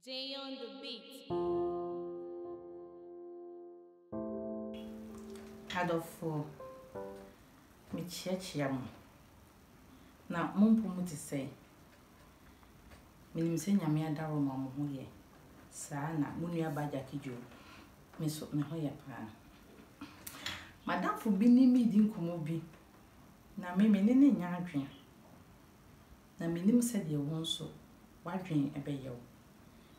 Jay on the beat. Adolfo, me chia mo. Na mumpo mu te say. Minim se nyame adaro ma mo ho ye. Saa na munua baja kijo. Me so me ho ye pa. Madam fo bi ni mi di nkomo bi. Na me ne nya adwen. Na minim se de won so wadwen ebeyew.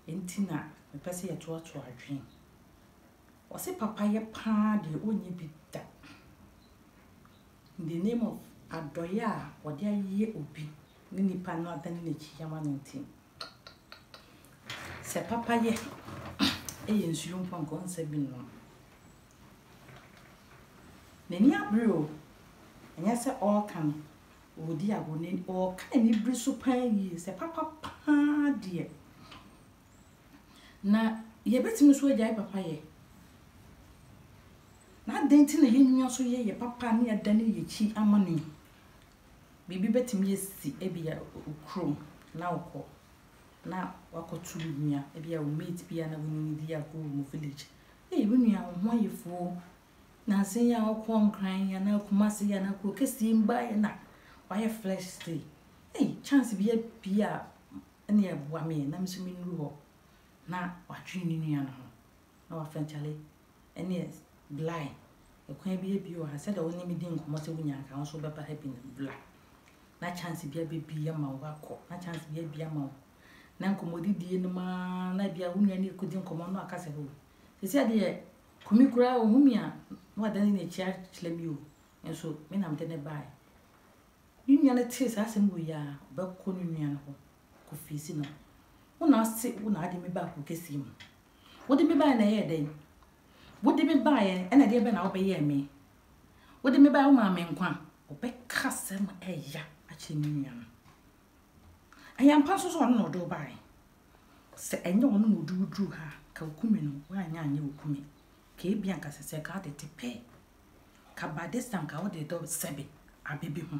Enti na me pese ye to adwen. Wase papa ye pa de onye bi da. In the name of Adoya, wode aye obi ni nipa no adani na chiyama nti. Se papa ye nsuo mponko nsa bi no. Neni abro enya se all kan odi agone all kan ni bri so pan yi se papa pa de. Na ye betimi so agya papa ye. Na denti na yenua so ye papa ne adane ye chi amanu. Bibi betimi yesi ebia okrom na okọ na wakotu nua ebia o mate bia na woni di akọ mu village. Wonua ho yefo na sen ya okọ nkran ya na kumase ya na ko kesi mba ya na why flesh stay. Chance bia ene eboa me na mso me nuru ho na watwe ni nua no na wa fenchale ene blind ekwan bi o ha said o ni mi di nkomo se wunya kan so beba happy na bla na chance bia ya ma wakọ na chance bia ma na nkomodidie no ma na bia wunya ni ekodi nkomo no akase ho sisi de kumi kura ohumia no adani na chia chlemi o enso me na mde ne bai nunya na tis asem wo ya ba ko nunya no ko fisi no wona se wona ade me ba ko kesi mu wode me bai na ye den wode me bai e na de be na wo be ye me wode me bai wo ma me nkwa obeka sem eya achi nunya no ayampa so so no do bai se enye wono no du ha ka okumi no wa anya okumi ka ebia nka sese ka de tepe ka badestam ka wo de do sebe abebi ho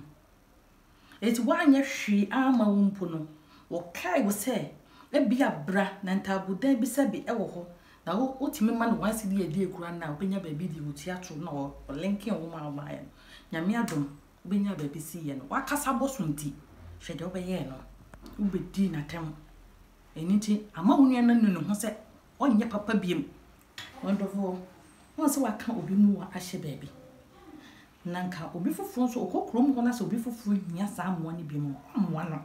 eti wa anya hwi ama wumpo no wo kai wo se ebia bra na ntabudan bi sebe ewo ho na wo otimi ma no wansi de edi ekura na obenya baabi di wo tiatro na wo linkin wo ma ba ya nyame adom obenya baabi si ye no wakasa boso nti hwede obeye no ubedi na tem eniti ama wonua na nunu ho se onye papa biem wonderful won se waka obi mu wa ahye baabi nanka obi foforo so okokrom ho na se obi foforo hia sa amoa ne biem amoa no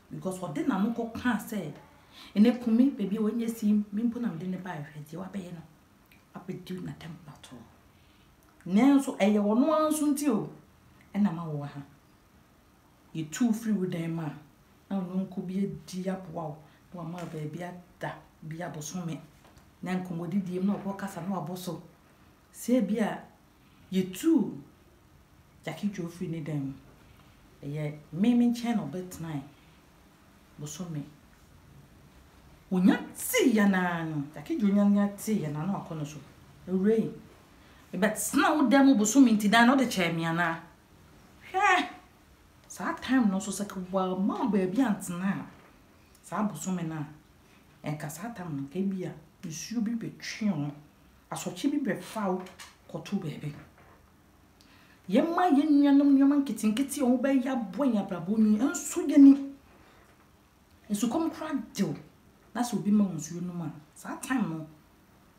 because what den na no kokka se ene kumi baabi wonye sim mimpo na mde ne ba hwede wa beye no abedi na tem pato nenso eye wono anso nti o ena ma wo ha ye two free with them na no nko bi di apoa wa ma baabi ada bi abosome na nkomodidie na obo kasa na oboso se bia ye two jaki jo free ni dem ye meme channel bet 9 bosome onya ti ya na no jaki jo nya ti ya na no akono so ewre bet na wo dem bosome nti dan no de chemia na hwe sa time no so sekwa ma baabi antena sa bosome na enka sa time no ke bia nsuo bi betwe ho asoche bi befaw koto baabi yemma yenuanom nyoma nkitinkiti o ba ya bonya brabonu enso yani enso kom kra dew na so bi ma nsuo no ma sa time no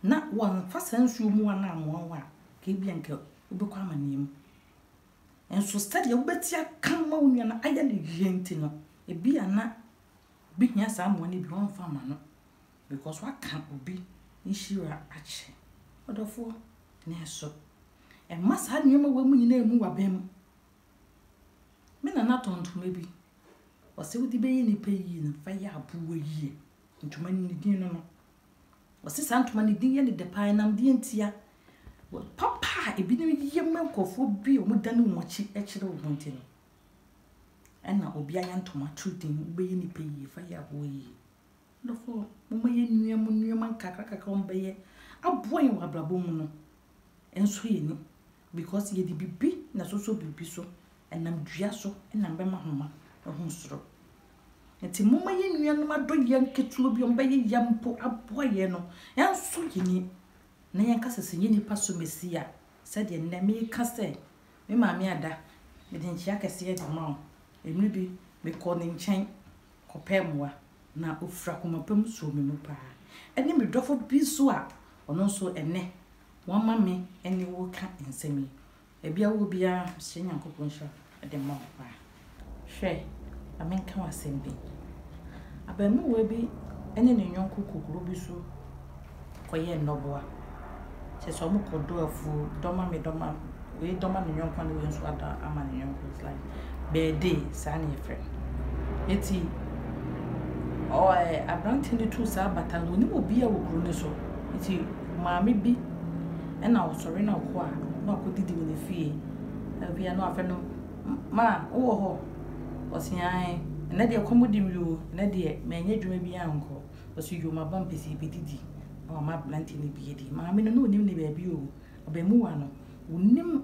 na wan fa sa nsuo mu na amoa wa ke bia nka obekwa amanem enso study obetia kan ma onua na aya le yenti no ebia na bihia sa amoa ne bi won fa ma no because what can obi nshira ache odofo na so e masa nyoma wa mu nyina emu wa bem me na tonto mebi o se wudi be yi ni pe yi no fa ya abu wa yi ntuma ni din no o se sa ntuma ni din ye ni de pai nam di ntia papa ebi ni yema nkofo bi o mu dane mochi e kire wo nti no ena obi anya ntuma tudin be yi ni pe yi fa ya abu yi lofo mama ye nuama kakaka ombe aboy wa brabo mu no enso ye ni because ye di bibi na so bibi so enam dua so enam be ma homa ehun soro Enti moma ye nuanom adoye nketuo bi ombaye yampo aboye no enso yini na yanka sese nipa so mesia said ye na me ka say me maame ada me den chia kese ye dama emri bi me ko ne nchen kopemwa na ofura komapam so me mu pa ene me dofo bi so a ono so ene wama me ene wo ka ensemi ebia wo bia hye nyankopon sha de ma pa hwe amenka wasembi abamu we bi ene ne nyonko kokoro bi so koye noboa se so mu kodo afu doma me doma we doma ne nyonko ne we so ada ama ne nyonko is like birthday sa ne friend eti abranti ne tu sa batalo ni obi a wokro ne so eti maame bi ena osori na ko a na akodidi we ne fie bia no afa no ma wo ho osian na de komodi mi o na de menye dwuma bi anko osi dwuma ba mpesi bedidi na ma abranti ne bi edi maame no onim ne ba bi o obamu wa no onim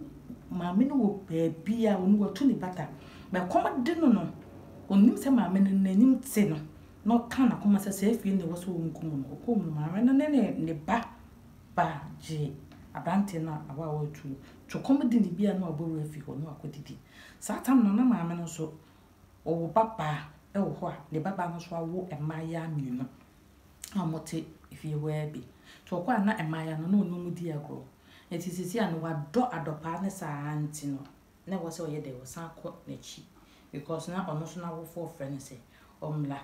maame no wo ba bi a onu wo to ne bata ba komodi no onim se maame no nanim tse no no kana kuma se afie ne wo so nkum no ko mu maame no ne ba je abranti na awa wo to komodi ne bi a no aboru afi ho no akodidi satam no na maame no so o papa e wo ho a ne baba no so awo emaya mienu amote ifie we bi to kwa na emaya no no mu di agro etisisi an wa do adopa ne sa anti no na wo se o ye de wo san ko na chi because na ono so na wo for friend say omla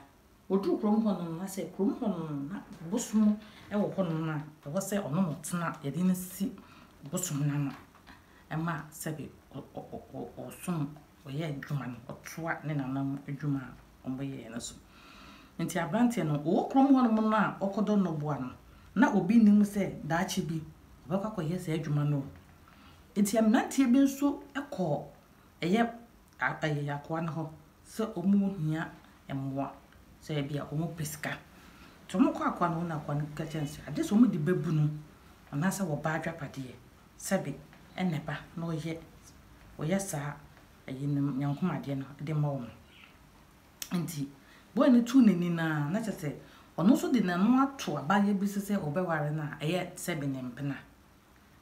odu krom ho no na se krom ho no na bosum e wo ho no na wo se ono mo tena ye de ne si bosum na no ema sebe o sum oye adwuma no otoa ne nanam adwuma omboye na so nti abrantie no o krom ho no na okodo no boa no na obi nim se daachi bi obakwa yese adwuma no nti amnantie bi nso ekọ eye yakwa na ho se omu hia emwa se bia omu pesika to mo kwa akwa no na akwa no ka chance ade so omu di bebu no ona se wo ba adwapade sebe eneba na oye sa ayin nyankomade no de ma wo nti boy ne tu ne ni na chese ono so de na no ato abaye bi se obeware na eye sebe ne mpena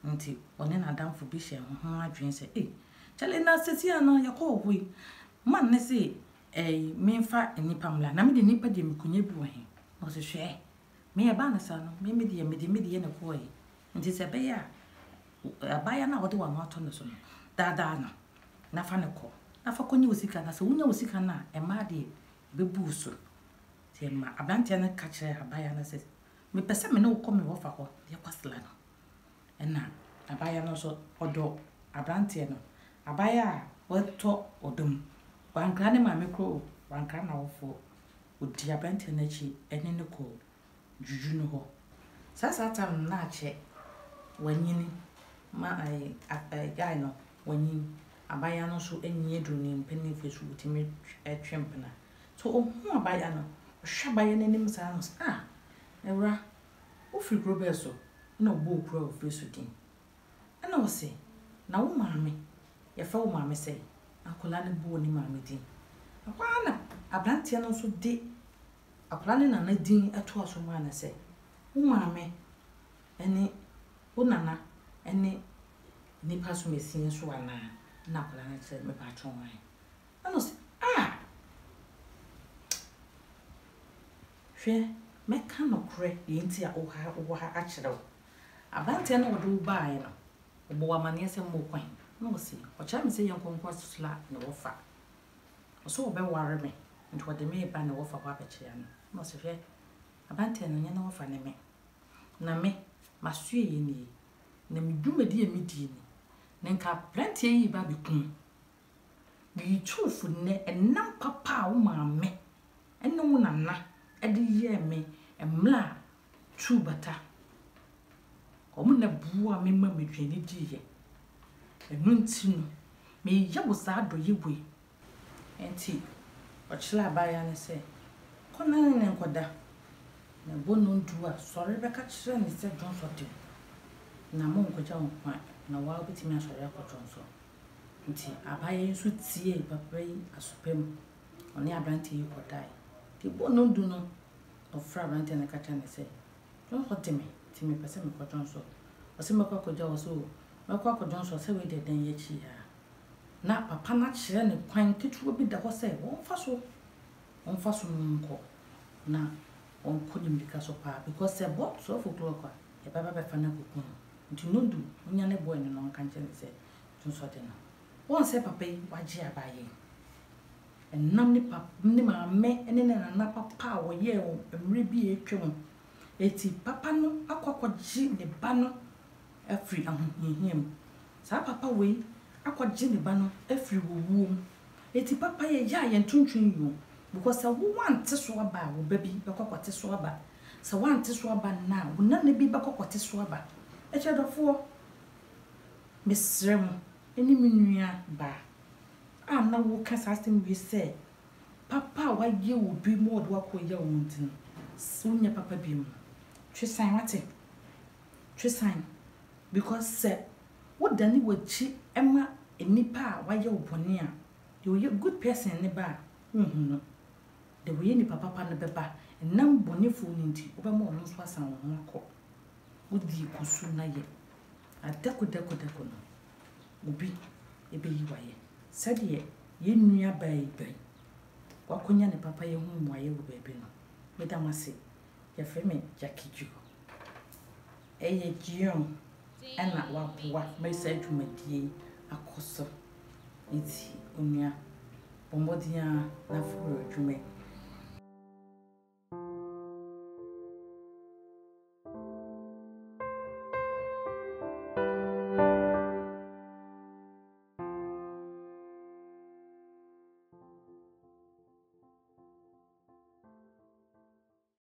nti one na damfo bi hye ho adwen se chale na sesi ana yakọ hoi man ne se memfa nipa mla na me de nipa de mekunya bi wahe no se hwe me e ba na sa no me de ne ko yi nti se be ya abaya na wode wa no ato ne so no dada no na fa ne ko na fa konye osika na se wonya osika na e ma de bebu so te ma abante na ka kire abaya na se me pese me no ko me wo fa ho ye kwasla no ena abaya no so odo abante no abaya wato odum wankra ne maame kro wankra na wofo odi abante na chi ene ne ko juju no ho sasa tam na che wanyini ma guy no wanyin abaya no so enye duni mpeni fesu utimi etwempna so ohu abaya no hwa abaya nanim sa no ewra ofri grobe so na obo okura ofresu din ana wo se na wo maame ya fa wo maame se akola ne bo ni maame din akwana abrantie no so de akola ne nana din eto aso ma na se wo maame ene wo nana ene ni paso mesin so ana na akola ne se me patron wan ano se hwe me kan no kre yenti a wo ha a kire wo abrantie no do bae no obo wa mane se mo kwan no se o cha me se yankonkwa sula na wo fa so wo be ware me nto de me ba na wo fa kwa beche no se hwe abrantie no nya na wo fa ne me na me masue ye ni na me dwumadi e me di ni nka abrantie yi ba bekun bi chufu ne enam papa wo maame enne wo nana ade ye me emla tu bata omu na buwa me ma medwani diye enu ntinu me yawo sa do yebwe enti ochila abaya ne se kona ne nkoda na bonu nduwa sori beka kire ne se jonso de na mo nkoja nkwa na wa betimi asori akotonso nti abaya nso tie papa yi asopem oni abranti yi kodai Ti bo no do no of fra brand na ka tell me say don't hurt me ti me person me ko so o se me kwa ko jawo so me kwa ko so say we de den ye chi ya na papa na kire ne kwan ketuo bi da ho say won fa so nko na on ko ni mbika so pa because say bot so for clock e baba be fa na kokun nti no do onya ne boy no nka nche ne say tun so de na won say papa yi waje abaye enam ni papa ni ma me ene na papa wo ye o emre bi etwem eti papa no akwakwagye ne ba no afri ahohiem sa papa we akwaggye ne ba no afri wowuom eti papa ye ya ye ntuntun yo because wo want so aba wo baby bekwakwate so aba sa want so aba na wo na ne bi bekwakwate so aba e chedofo mesrem eni menua ba na wo ka system we say papa wa ye wo bi mo do akoye wo ntin sunya papa bi mu twisan wate twisan because say what dani wachi ema enipa wa ye wo bone a you a good person ne ba no the way ni papa na beba enam bone fo ni nti wo be mo no so asan wo akọ odi kusu na ye adako no obi ebe yi waye sade ye nua bai wakonya ne papa ye hu mo aye wo bebe no medamase ya feme jakiju eye jion ana wapoa mesa adwumadie akoso iti onua bombodia na furu adwume